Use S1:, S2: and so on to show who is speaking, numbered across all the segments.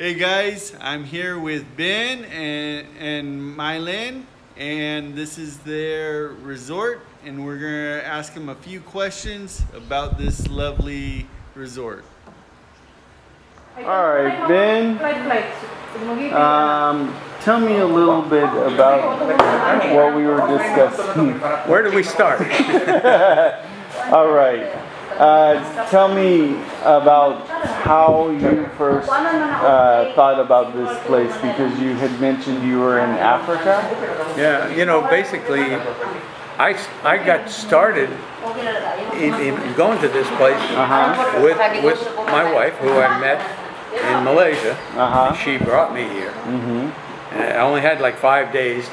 S1: Hey guys, I'm here with Ben and Smylen, and this is their resort, and we're gonna ask them a few questions about this lovely resort. All right, Ben. Tell me a little bit about what we were discussing.
S2: Where do we start?
S1: All right. Tell me about how you first thought about this place, because you had mentioned you were in Africa.
S2: Yeah, you know, basically, I got started in going to this place with my wife, who I met in Malaysia. And she brought me here. And I only had like 5 days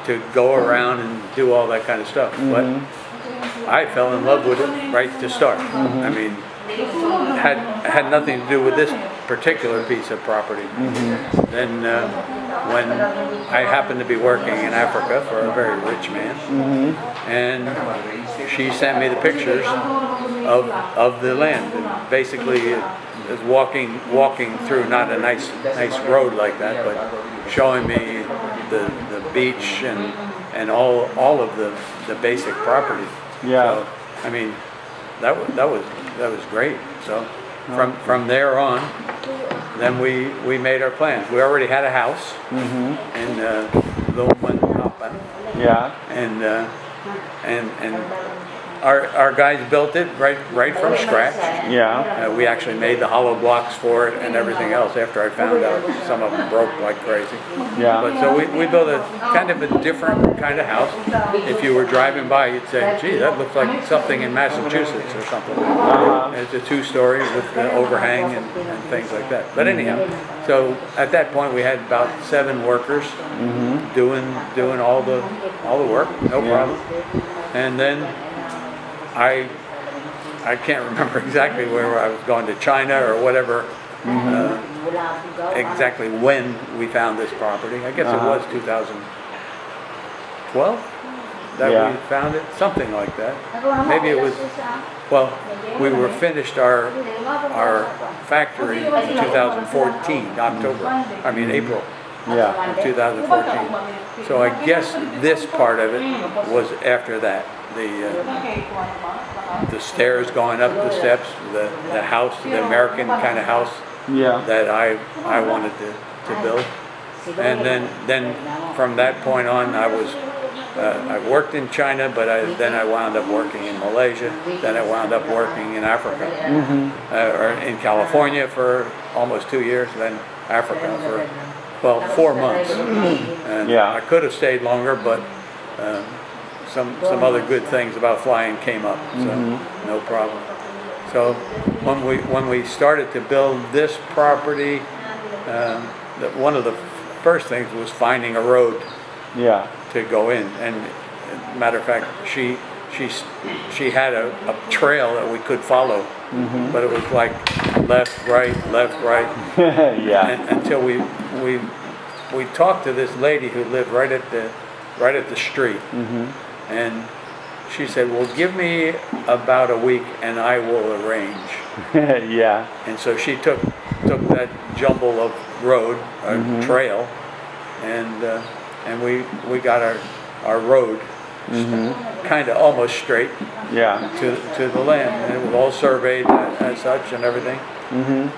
S2: to go around and do all that kind of stuff. But I fell in love with it right to start. I mean, had nothing to do with this particular piece of property. Then when I happened to be working in Africa for a very rich man, and she sent me the pictures of the land. And basically, it was walking through not a nice road like that, but showing me the beach and all of the basic property.
S1: Yeah.
S2: So, I mean, that was great. So from there on, then we made our plans. We already had a house in Lomankapan.
S1: Yeah.
S2: And our guys built it right from scratch.
S1: Yeah.
S2: We actually made the hollow blocks for it and everything else after I found out some of them broke like crazy.
S1: Yeah.
S2: But so we built a kind of a different kind of house. If you were driving by, you'd say, gee, that looks like something in Massachusetts or something. It's a 2-story with the overhang and things like that. But anyhow, so at that point we had about 7 workers doing all the work, no problem. And then I can't remember exactly where I was going, to China or whatever, exactly when we found this property. I guess it was 2012 that we found it, something like that. Maybe it was, well, we were finished our factory in 2014, April.
S1: Yeah.
S2: Of 2014. So I guess this part of it was after that. The stairs going up the steps, the house, the American kind of house that I wanted to build. And then from that point on, I worked in China, but then I wound up working in Malaysia. Then I wound up working in Africa, or in California for almost 2 years. Then Africa for 4 months. And I could have stayed longer, but some other good things about flying came up, so no problem. So when we started to build this property, one of the first things was finding a road to go in. And matter of fact, she had a trail that we could follow, but it was like left, right, until we talked to this lady who lived right at the street, and she said, well, give me about a week and I will arrange. And so she took that jumble of road, trail, and we got our road kind of almost straight to the land, and it was all surveyed as such and everything.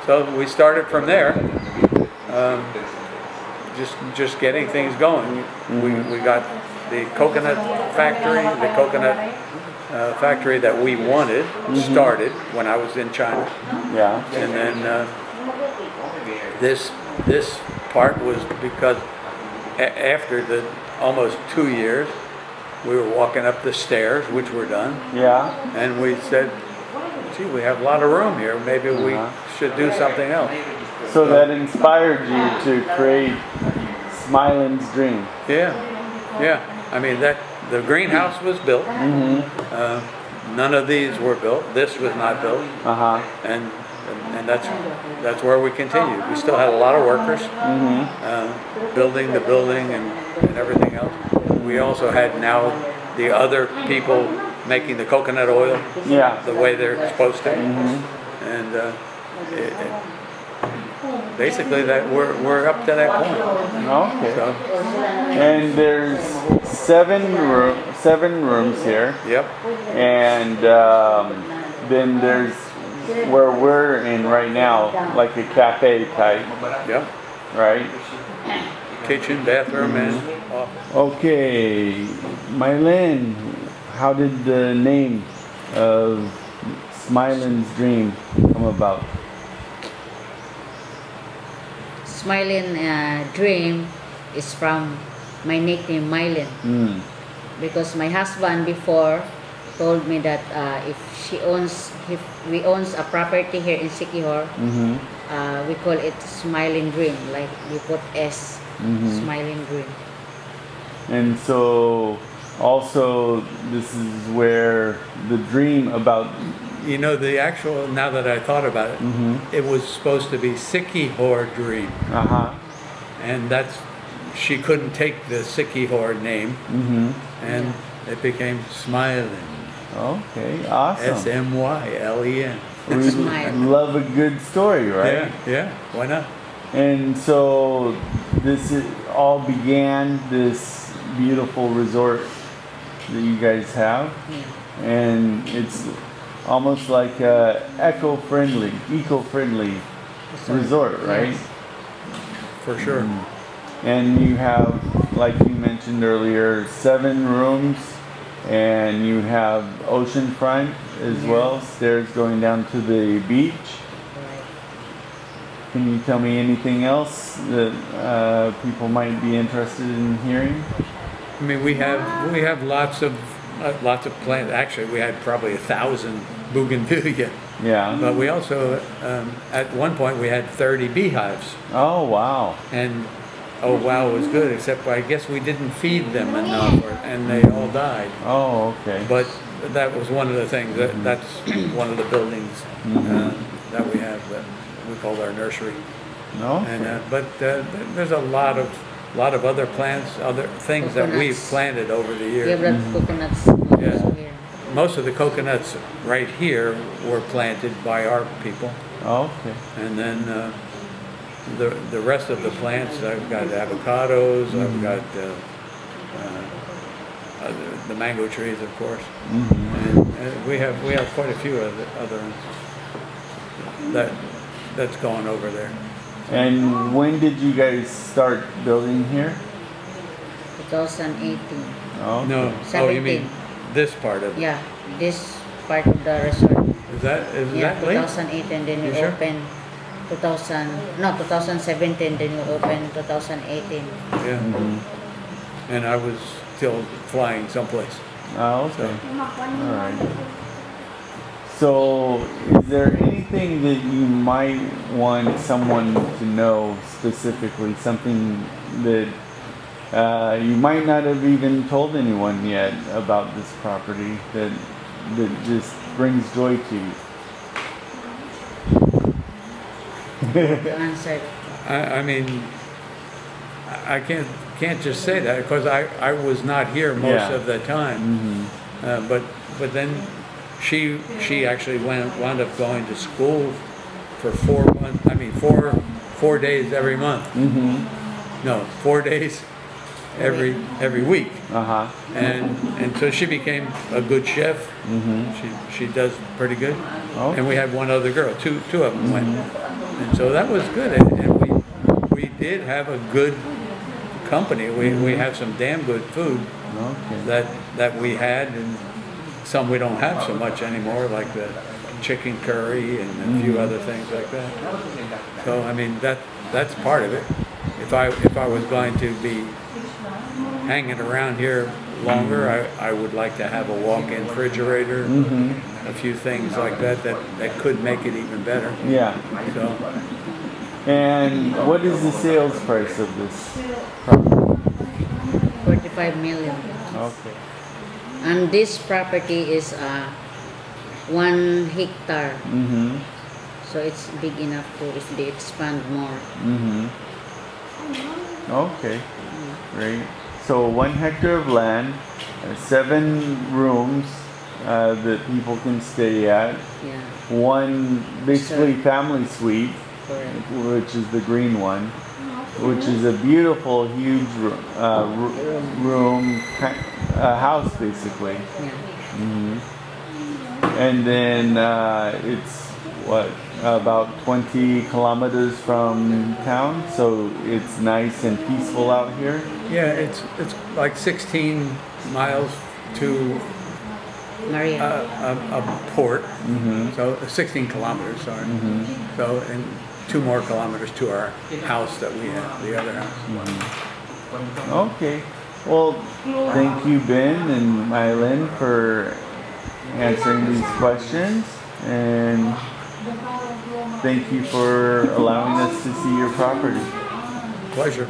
S2: So we started from there, just getting things going. We got the coconut factory that we wanted started when I was in China. And then this part was because after the almost 2 years, we were walking up the stairs, which were done. And we said, gee, we have a lot of room here. Maybe we should do something else.
S1: So that inspired you to create Smylen's dream.
S2: Yeah. I mean, the greenhouse was built. None of these were built. This was not built. And that's where we continued. We still had a lot of workers building the building and everything else. We also had now the other people making the coconut oil the way they're supposed to. And basically that we're up to that point.
S1: Okay.
S2: So,
S1: and there's seven rooms here.
S2: yep.
S1: And then there's where we're in right now, like a cafe type.
S2: Yep.
S1: Right.
S2: Kitchen, bathroom, and office.
S1: Okay, Mylen, how did the name of Smylen's Dream come about?
S3: Smylen Dream is from my nickname Mylen. Because my husband before told me that if we owns a property here in Siquijor, we call it Smylen Dream, like we put S, Smylen Dream.
S1: And so also this is where the dream about,
S2: You know, the actual, now that I thought about it, it was supposed to be Siquijor Dream. And that's, she couldn't take the Siquijor name, and it became Smylen.
S1: Okay, awesome.
S2: S-M-Y-L-E-N.
S1: We love a good story, right?
S2: Yeah, why not?
S1: And so this all began, this beautiful resort that you guys have, and it's almost like a eco-friendly resort, right?
S3: Yes.
S2: For sure.
S1: And you have, like you mentioned earlier, 7 rooms, and you have oceanfront as well, stairs going down to the beach. Can you tell me anything else that people might be interested in hearing?
S2: I mean, we have lots of plants. Actually, we had probably 1,000 bougainvillea.
S1: Yeah.
S2: But we also, at one point, we had 30 beehives.
S1: Oh, wow.
S2: And oh wow, it was good. Except I guess we didn't feed them enough, and they all died.
S1: Oh, okay.
S2: But that was one of the things. That's one of the buildings that we have that we call our nursery.
S1: No.
S2: And but there's a lot of other plants, other things that we've planted over the years.
S3: We have coconuts
S2: Yeah.
S3: here.
S2: Most of the coconuts right here were planted by our people,
S1: Okay.
S2: and then the rest of the plants, I've got avocados, I've got the mango trees, of course, and we have quite a few other that's gone over there.
S1: And when did you guys start building here?
S3: 2018.
S1: Oh,
S2: No,
S3: 17.
S2: oh, you mean this part of it?
S3: Yeah, this part of the resort.
S2: Is that late?
S3: 2008, and then
S2: You
S3: we
S2: sure?
S3: opened 2017, then we opened 2018.
S2: Yeah. And I was still flying someplace.
S1: Oh, okay. All right. So, is there anything that you might want someone to know specifically? Something that you might not have even told anyone yet about this property that just brings joy to you?
S3: You answered.
S2: I mean, I can't just say that because I was not here most of the time. But then she actually wound up going to school for 4 months. I mean, 4 days every month. No, 4 days every week. And so she became a good chef. She does pretty good.
S1: Oh.
S2: And we had one other girl. Two of them went. And so that was good. And we did have a good company. We have some damn good food that we had, and some we don't have so much anymore, like the chicken curry and a few other things like that. So I mean that's part of it. If I was going to be hanging around here longer, I would like to have a walk-in refrigerator, a few things like that could make it even better.
S1: Yeah.
S2: So.
S1: And what is the sales price of this property?
S3: 45 million.
S1: Okay.
S3: And this property is 1 hectare. So it's big enough to if they expand more.
S1: Okay. Great. So 1 hectare of land, 7 rooms that people can stay at.
S3: Yeah.
S1: 1 basically family suite.
S3: correct.
S1: which is the green one, which is a beautiful, huge room, house basically.
S3: Yeah.
S1: And then it's what, about 20 kilometers from town, so it's nice and peaceful out here.
S2: Yeah, it's like 16 miles to
S3: Maria.
S2: a port, so 16 kilometers, sorry. So, and 2 more kilometers to our house that we have, the other house.
S1: Okay. Well, thank you, Ben and Smylen, for answering these questions, and thank you for allowing us to see your property.
S2: Pleasure.